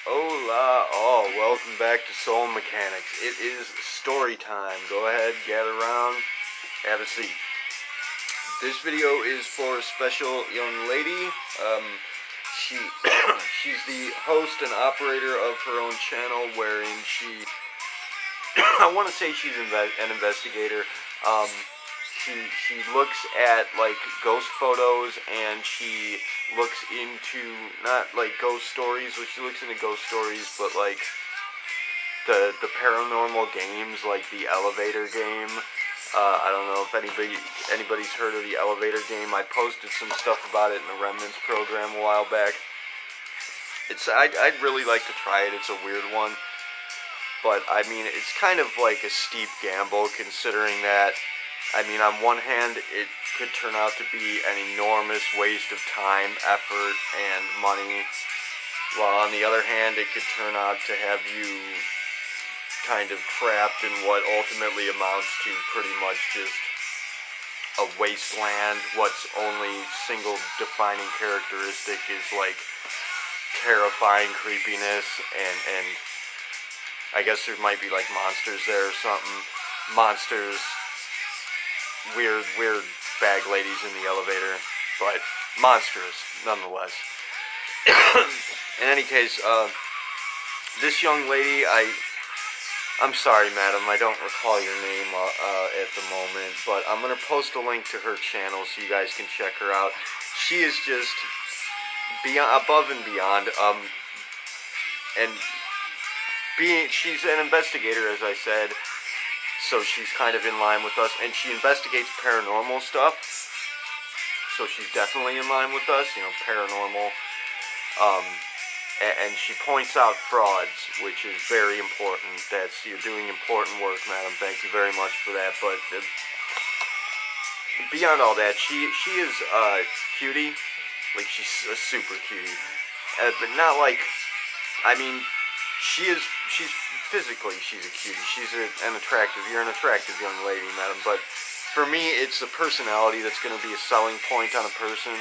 Hola, all. Welcome back to Soul Mechanics. It is story time. Go ahead, gather around, have a seat. This video is for a special young lady. She she's the host and operator of her own channel, wherein she I want to say she's an investigator. Um, she looks at like ghost photos, and she looks into not like ghost stories, but she looks into ghost stories, but like the paranormal games, like the elevator game. I don't know if anybody's heard of the elevator game. I posted some stuff about it in the Remnants program a while back. I'd really like to try it. It's a weird one. But, I mean, it's kind of like a steep gamble, considering that, I mean, on one hand, it could turn out to be an enormous waste of time, effort, and money, while on the other hand, it could turn out to have you kind of trapped in what ultimately amounts to pretty much just a wasteland. What's only single defining characteristic is, like, terrifying creepiness, and I guess there might be like monsters there or something. Monsters, weird bag ladies in the elevator, but monsters nonetheless. In any case, this young lady, I'm sorry, madam, I don't recall your name at the moment, but I'm gonna post a link to her channel so you guys can check her out. She is just beyond, above and beyond, and she's an investigator, as I said, so she's kind of in line with us, and she investigates paranormal stuff, so she's definitely in line with us, paranormal, and she points out frauds, which is very important. You're doing important work, madam, thank you very much for that, but beyond all that, she is a cutie, like, she's a super cutie, but not like, I mean, she's physically, she's a cutie. You're an attractive young lady, madam. But for me, it's the personality that's going to be a selling point on a person,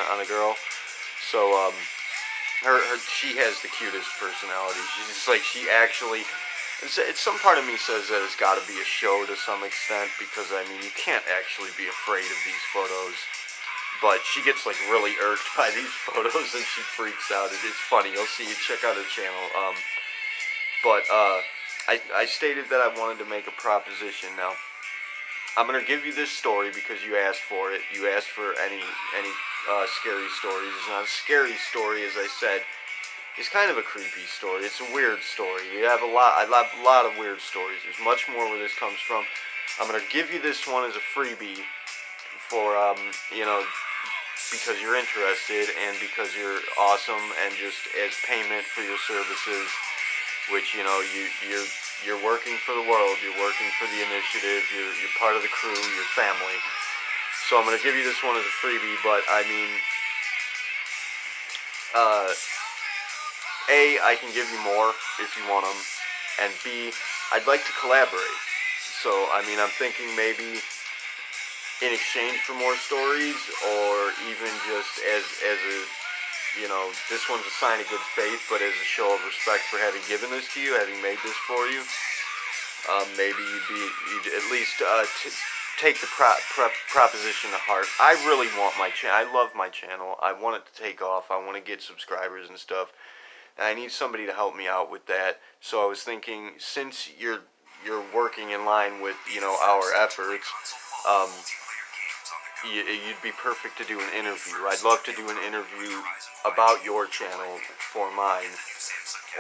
on a girl. So, she has the cutest personality. She's just like, some part of me says that it's got to be a show to some extent, because, I mean, you can't actually be afraid of these photos. But she gets, like, really irked by these photos, and she freaks out. It's funny. You'll see. Check out her channel. But I stated that I wanted to make a proposition. Now, I'm going to give you this story because you asked for it. You asked for any scary stories. It's not a scary story, as I said. It's kind of a creepy story. It's a weird story. I have a lot of weird stories. There's much more where this comes from. I'm going to give you this one as a freebie for, because you're interested and because you're awesome, and just as payment for your services, which, you're working for the world, you're working for the initiative, you're part of the crew, your family. So I'm going to give you this one as a freebie, but I mean, A, I can give you more if you want them, and B, I'd like to collaborate. So, I mean, I'm thinking maybe in exchange for more stories, or even just as a, this one's a sign of good faith, but as a show of respect for having given this to you, having made this for you, maybe you'd at least take the proposition to heart. I really want my channel. I love my channel. I want it to take off. I want to get subscribers and stuff. And I need somebody to help me out with that. So I was thinking, since you're working in line with our efforts, you'd be perfect to do an interview. I'd love to do an interview about your channel for mine,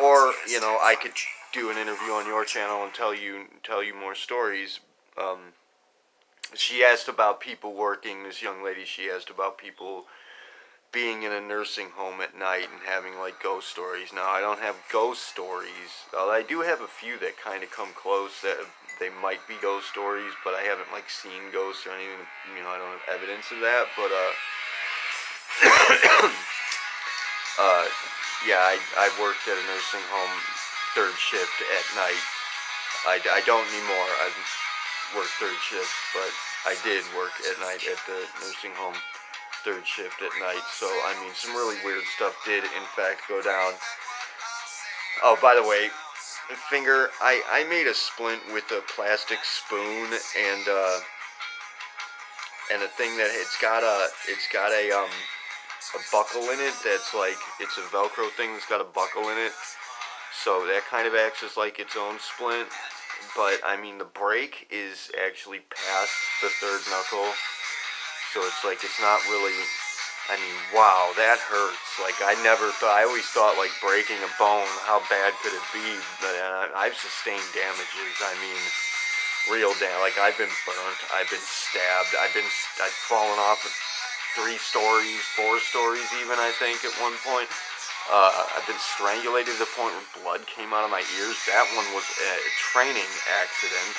or I could do an interview on your channel and tell you more stories. She asked about people working. This young lady, she asked about people being in a nursing home at night and having like ghost stories. Now, I don't have ghost stories. I do have a few that kind of come close, that they might be ghost stories, but I haven't like seen ghosts or anything. I don't have evidence of that. But yeah, I worked at a nursing home third shift at night. I don't anymore. I work third shift, but I did work at night at the nursing home third shift at night. So, I mean, some really weird stuff did in fact go down. Oh, by the way, finger, I made a splint with a plastic spoon and a thing that it's got a buckle in it that's like, it's a Velcro thing that's got a buckle in it. So that kind of acts as like its own splint. But I mean, the break is actually past the third knuckle. So it's like, it's not really, I mean, wow, that hurts. Like, I always thought, like, breaking a bone, how bad could it be? But I've sustained damages. I mean, real damage. Like, I've been burnt, I've been stabbed, I've fallen off of 3 stories, 4 stories even, I think, at one point. I've been strangulated to the point where blood came out of my ears. That one was a training accident,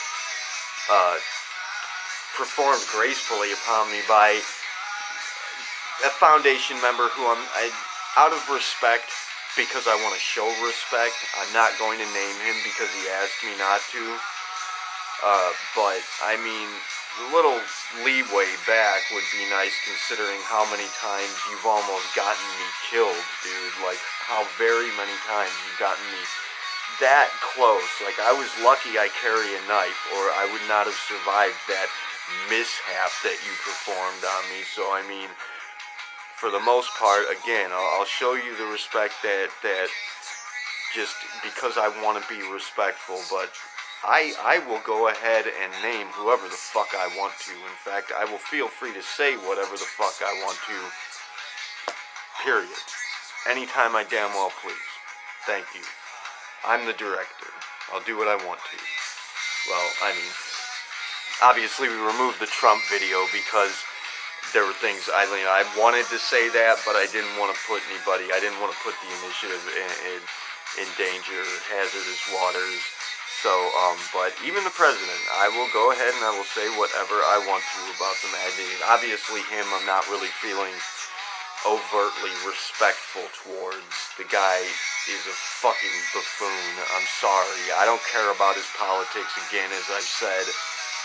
performed gracefully upon me by a Foundation member who out of respect, because I want to show respect, I'm not going to name him because he asked me not to. But, I mean, a little leeway back would be nice considering how many times you've almost gotten me killed, dude. Like, how very many times you've gotten me that close. Like, I was lucky I carry a knife, or I would not have survived that mishap that you performed on me. So, I mean, for the most part, again, I'll show you the respect that just because I want to be respectful, but I will go ahead and name whoever the fuck I want to. In fact, I will feel free to say whatever the fuck I want to, period. Anytime I damn well please. Thank you. I'm the director. I'll do what I want to. Well, I mean, obviously we removed the Trump video because there were things I wanted to say that, but I didn't want to put anybody, I didn't want to put the initiative in danger, hazardous waters. So, but even the president, I will go ahead and I will say whatever I want to about the magazine. Obviously him, I'm not really feeling overtly respectful towards. The guy is a fucking buffoon. I'm sorry. I don't care about his politics, again, as I've said.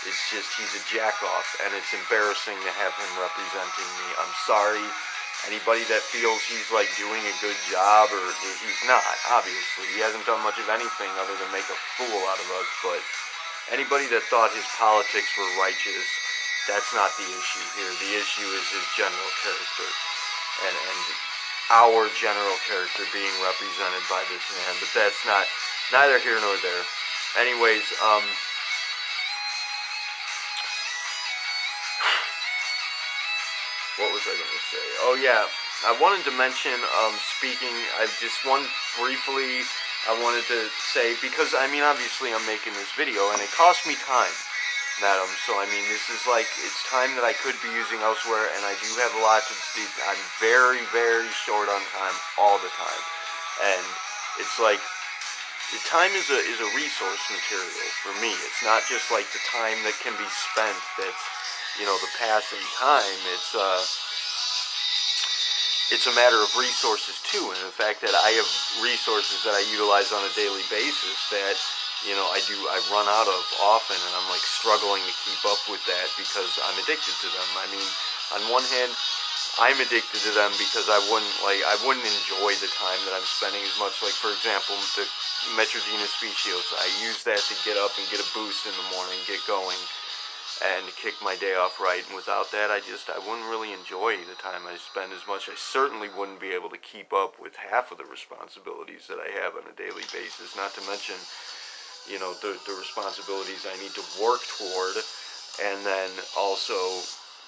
It's just, he's a jack-off, and it's embarrassing to have him representing me. I'm sorry. Anybody that feels he's, like, doing a good job, or he's not, obviously. He hasn't done much of anything other than make a fool out of us, but anybody that thought his politics were righteous, that's not the issue here. The issue is his general character, and our general character being represented by this man, but that's neither here nor there. Anyways, what was I going to say? Oh, yeah. I wanted to mention, I wanted to say, because, I mean, obviously I'm making this video, and it cost me time, madam, so, I mean, this is, like, it's time that I could be using elsewhere, and I do have a lot to do. I'm very, very short on time all the time, and it's, like, the time is a resource material for me. It's not just, like, the time that can be spent that's, you know, the passing time. It's a matter of resources too, and the fact that I have resources that I utilize on a daily basis that, you know, I run out of often, and I'm like struggling to keep up with that because I'm addicted to them. I mean, on one hand, I'm addicted to them because I wouldn't enjoy the time that I'm spending as much. Like, for example, the Metrodina Specios, I use that to get up and get a boost in the morning, get going, and to kick my day off right. And without that, I wouldn't really enjoy the time I spend as much. I certainly wouldn't be able to keep up with half of the responsibilities that I have on a daily basis, not to mention, you know, the responsibilities I need to work toward, and then also,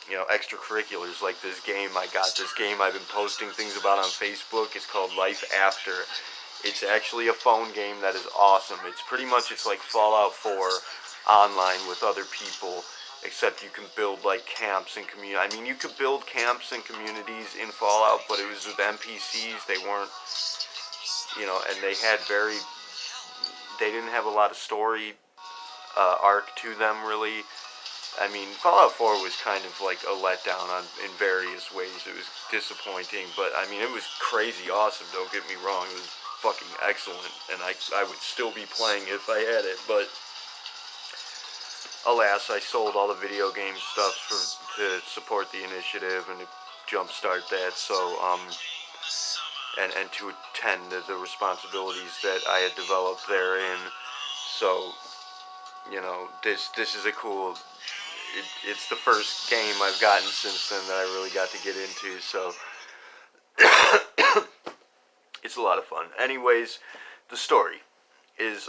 you know, extracurriculars like this game. This game I've been posting things about on Facebook. It's called Life After. It's actually a phone game that is awesome. It's like Fallout 4 online with other people, except you can build like camps and community. I mean, you could build camps and communities in Fallout, but it was with NPCs. They weren't, you know, and they didn't have a lot of story arc to them, really. I mean, Fallout 4 was kind of like a letdown in various ways. It was disappointing, but I mean, it was crazy awesome, don't get me wrong. It was fucking excellent, and I would still be playing it if I had it, but alas, I sold all the video game stuff to support the initiative and to jumpstart that, so, and to attend to the responsibilities that I had developed therein. So, you know, this is a cool. It's the first game I've gotten since then that I really got to get into. So it's a lot of fun. Anyways, the story is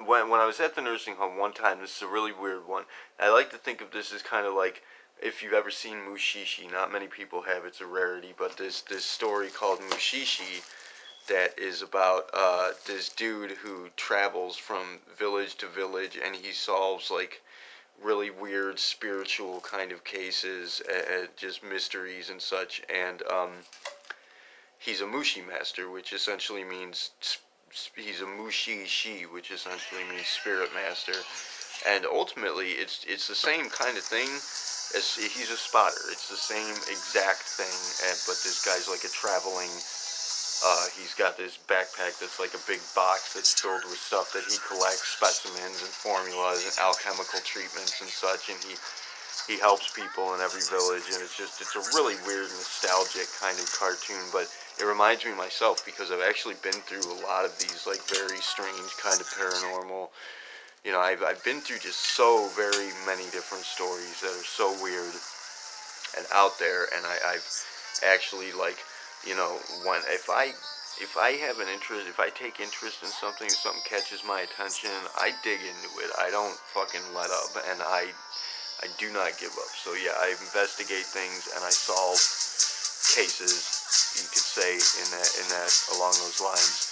when I was at the nursing home one time. This is a really weird one. I like to think of this as kind of like, if you've ever seen Mushishi. Not many people have. It's a rarity, but this story called Mushishi that is about this dude who travels from village to village, and he solves like really weird spiritual kind of cases, just mysteries and such. And he's a mushi master, which essentially means he's a mushi-shi, which essentially means spirit master. And ultimately, it's the same kind of thing as he's a spotter. It's the same exact thing, but this guy's like a traveling. He's got this backpack that's like a big box that's filled with stuff that he collects, specimens and formulas and alchemical treatments and such, and he helps people in every village. And it's a really weird, nostalgic kind of cartoon, but it reminds me of myself because I've actually been through a lot of these like very strange kind of paranormal. You know, I've been through just so very many different stories that are so weird and out there, and I've actually, like, you know, if I have an interest, if I take interest in something, if something catches my attention, I dig into it. I don't fucking let up, and I do not give up. So yeah, I investigate things and I solve cases, you could say, in that along those lines.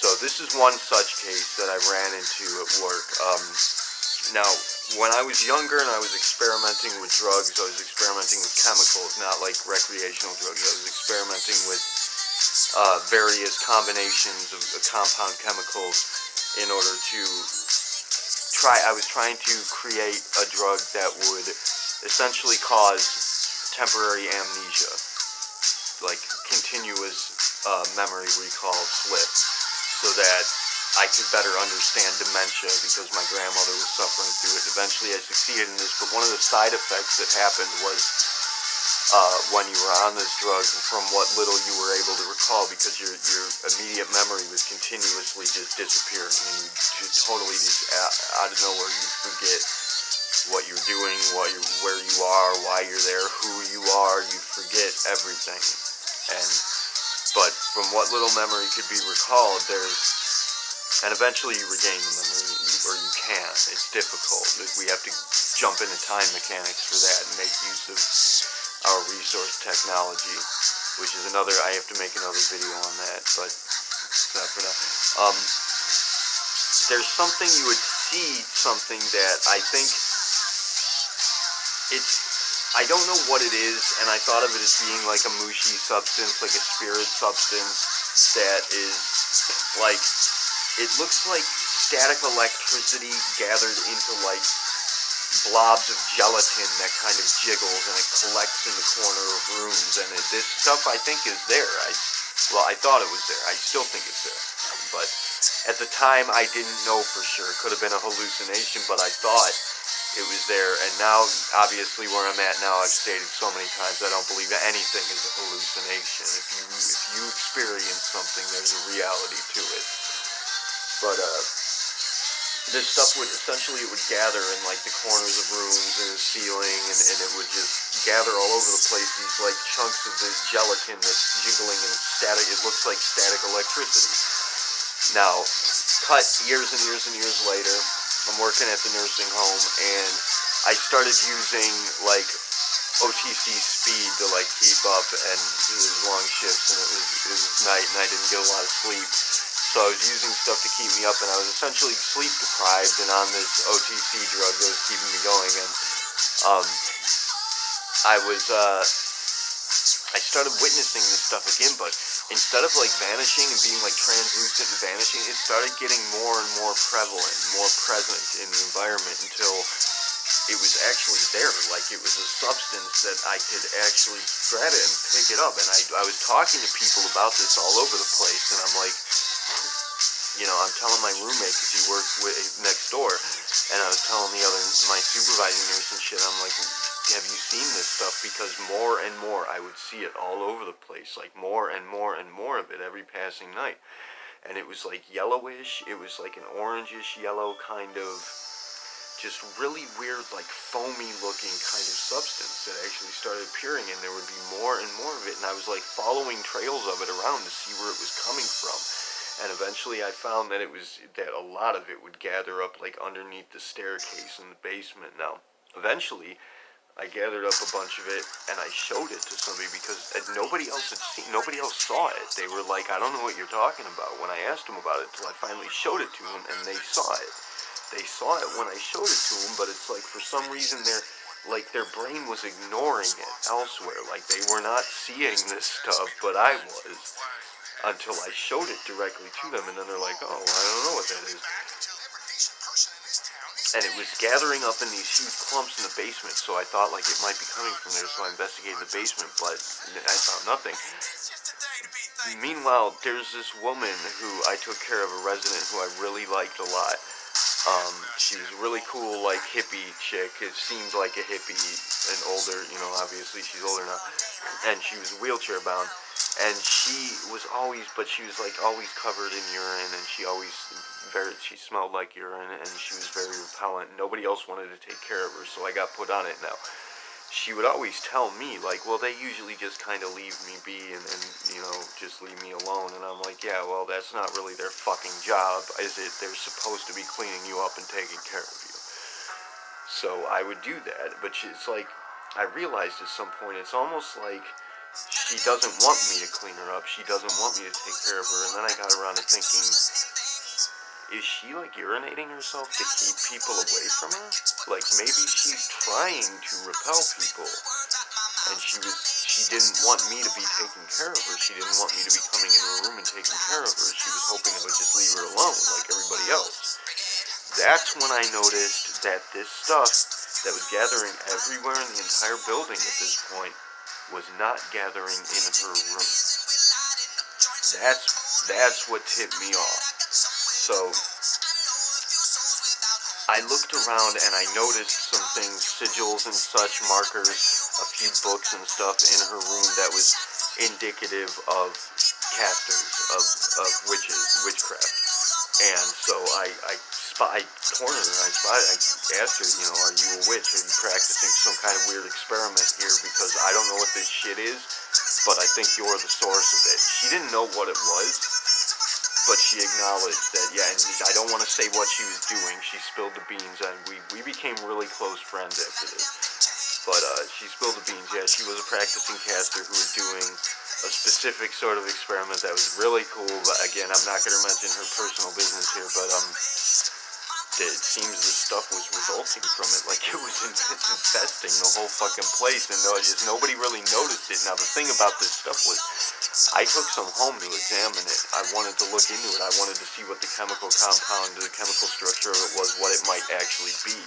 So this is one such case that I ran into at work. Now, when I was younger and I was experimenting with drugs, I was experimenting with chemicals, not like recreational drugs. I was experimenting with various combinations of compound chemicals in order to I was trying to create a drug that would essentially cause temporary amnesia, like continuous memory recall slip, so that I could better understand dementia, because my grandmother was suffering through it. Eventually I succeeded in this, but one of the side effects that happened was when you were on this drug, from what little you were able to recall, because your immediate memory was continuously just disappearing, and you just totally just out of nowhere you'd forget what you're doing, where you are, why you're there, who you are. You'd forget everything. But from what little memory could be recalled, and eventually you regain the memory, or you can. It's difficult. We have to jump into time mechanics for that and make use of our resource technology, which is another. I have to make another video on that, but it's not for now. There's something you would see, something that I think I don't know what it is, and I thought of it as being like a mushi substance, like a spirit substance that is like, it looks like static electricity gathered into like blobs of gelatin that kind of jiggles, and it collects in the corner of rooms. And this stuff I think is there. I thought it was there. I still think it's there. But at the time I didn't know for sure. It could have been a hallucination, but I thought it was there. And now, obviously, where I'm at now, I've stated so many times, I don't believe that anything is a hallucination. If you experience something, there's a reality to it. But this stuff would essentially, it would gather in like the corners of rooms and the ceiling, and it would just gather all over the place, these like chunks of this gelatin that's jiggling, and it's static. It looks like static electricity. Now, cut years and years and years later, I'm working at the nursing home, and I started using like OTC speed to like keep up, and it was long shifts, and it was night, and I didn't get a lot of sleep. So I was using stuff to keep me up, and I was essentially sleep deprived and on this OTC drug that was keeping me going. And I started witnessing this stuff again, but instead of like vanishing and being like translucent and vanishing, it started getting more and more prevalent, more present in the environment, until it was actually there. Like, it was a substance that I could actually grab it and pick it up. And I was talking to people about this all over the place, and I'm like, you know, I'm telling my roommate, because he worked next door, and I was telling my supervising nurse and shit, I'm like, have you seen this stuff? Because more and more I would see it all over the place, like more and more and more of it every passing night. And it was like yellowish, it was like an orangish yellow kind of, just really weird, like foamy looking kind of substance that actually started appearing, and there would be more and more of it, and I was like following trails of it around to see where it was coming from. And eventually I found that that a lot of it would gather up like underneath the staircase in the basement. Now, eventually I gathered up a bunch of it and I showed it to somebody because nobody else saw it. They were like, I don't know what you're talking about, when I asked them about it, until I finally showed it to them and they saw it. They saw it when I showed it to them, but it's like for some reason their brain was ignoring it elsewhere. Like they were not seeing this stuff, but I was, until I showed it directly to them, and then they're like, oh, well, I don't know what that is. And it was gathering up in these huge clumps in the basement, so I thought like it might be coming from there, so I investigated the basement, but I found nothing. Meanwhile, there's this woman who I took care of, a resident who I really liked a lot. She was a really cool, like, hippie chick. It seemed like a hippie, and older, obviously she's older now. And she was wheelchair bound. And she was always covered in urine, and she smelled like urine, and she was very repellent. Nobody else wanted to take care of her, so I got put on it now. She would always tell me, like, well, they usually just kind of leave me be and just leave me alone. And I'm like, yeah, well, that's not really their fucking job, is it? They're supposed to be cleaning you up and taking care of you. So I would do that, but it's like, I realized at some point, it's almost like she doesn't want me to clean her up. She doesn't want me to take care of her. And then I got around to thinking, is she like urinating herself to keep people away from her? Like maybe she's trying to repel people, and she didn't want me to be taking care of her. She didn't want me to be coming into her room and taking care of her. She was hoping I would just leave her alone like everybody else. That's when I noticed that this stuff that was gathering everywhere in the entire building at this point was not gathering in her room. That's what tipped me off. So I looked around and I noticed some things, sigils and such, markers, a few books and stuff in her room that was indicative of casters, of witchcraft. And so I cornered her, I asked her, are you a witch? Are you practicing some kind of weird experiment here? Because I don't know what this shit is, but I think you're the source of it. She didn't know what it was, but she acknowledged that, yeah, and I don't want to say what she was doing. She spilled the beans, and we became really close friends after this. But she spilled the beans. Yeah, she was a practicing caster who was doing a specific sort of experiment that was really cool. But again, I'm not going to mention her personal business here, but it seems the stuff was resulting from it, like it was infesting the whole fucking place, and nobody really noticed it. Now the thing about this stuff was, I took some home to examine it. I wanted to look into it. I wanted to see what the chemical compound, the chemical structure of it was, what it might actually be.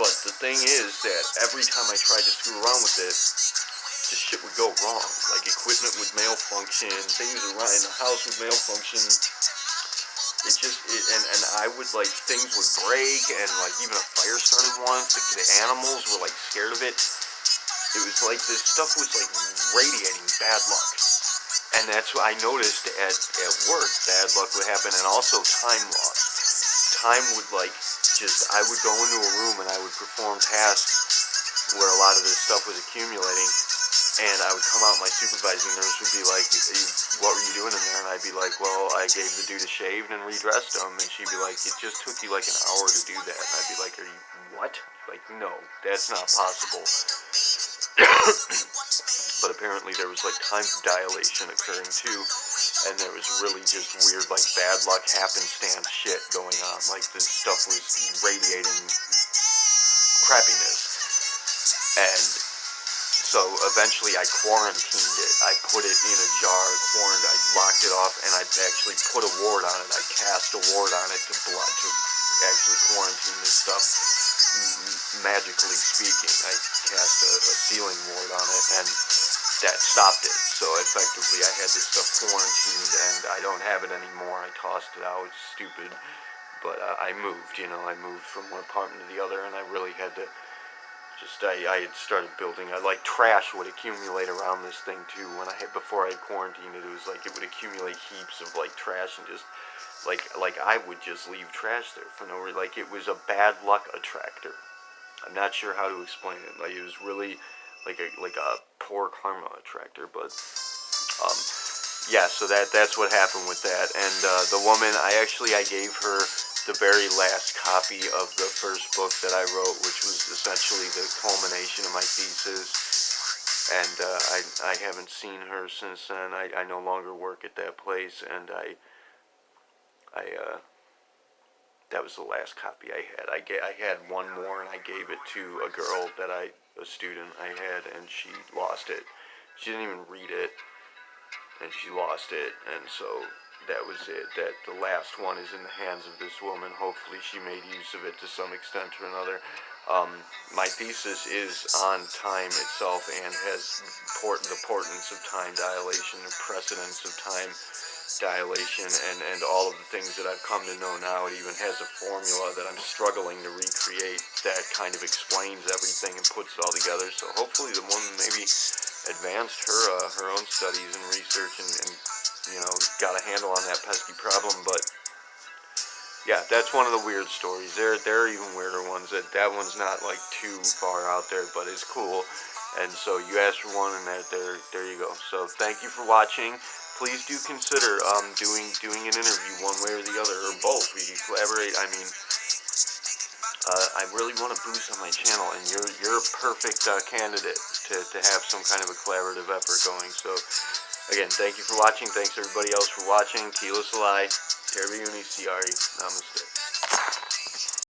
But the thing is that every time I tried to screw around with it, the shit would go wrong. Like equipment would malfunction, things around in the house would malfunction. And I would, like, things would break, and like even a fire started once. The animals were like scared of it. It was like this stuff was like radiating bad luck. And that's what I noticed at work. Bad luck would happen, and also time loss. Time would I would go into a room and I would perform tasks where a lot of this stuff was accumulating, and I would come out, my supervising nurse would be like, what were you doing in there? And I'd be like, well, I gave the dude a shave and redressed him. And she'd be like, it just took you like an hour to do that. And I'd be like, are you, what? Like, no, that's not possible. But apparently there was like time dilation occurring too, and there was really just weird, like, bad luck happenstance shit going on. Like, this stuff was radiating crappiness. And so eventually I quarantined it. I put it in a jar, I locked it off, and I actually put a ward on it. I cast a ward on it to actually quarantine this stuff, magically speaking. I cast a sealing ward on it, and that stopped it. So effectively I had this stuff quarantined, and I don't have it anymore. I tossed it out. It's stupid. But I moved, I moved from one apartment to the other, and I really had to just I had started building. Like trash would accumulate around this thing too. Before I had quarantined it, it was like it would accumulate heaps of like trash and just like I would just leave trash there for no reason. Like it was a bad luck attractor. I'm not sure how to explain it. Like it was really like a poor karma attractor, but yeah. So that's what happened with that. And the woman, I gave her the very last copy of the first book that I wrote, which was essentially the culmination of my thesis. And I haven't seen her since then. I no longer work at that place, and that was the last copy I had. I had one more, and I gave it to a girl a student I had, and she lost it. She didn't even read it, and she lost it, and so that was it. That the last one is in the hands of this woman. Hopefully she made use of it to some extent or another. My thesis is on time itself and has the importance of time dilation, the precedence of time dilation, and all of the things that I've come to know now. It even has a formula that I'm struggling to recreate that kind of explains everything and puts it all together. So hopefully the woman maybe advanced her own studies and research and got a handle on that pesky problem. But yeah, that's one of the weird stories. There are even weirder ones. That one's not like too far out there, but it's cool. And so you asked for one, and there you go. So thank you for watching. Please do consider doing an interview one way or the other, or both. We can collaborate. I mean, I really want to boost on my channel, and you're a perfect candidate to have some kind of a collaborative effort going. So again, thank you for watching. Thanks everybody else for watching. Keelah, Taerve, siari, Namaste.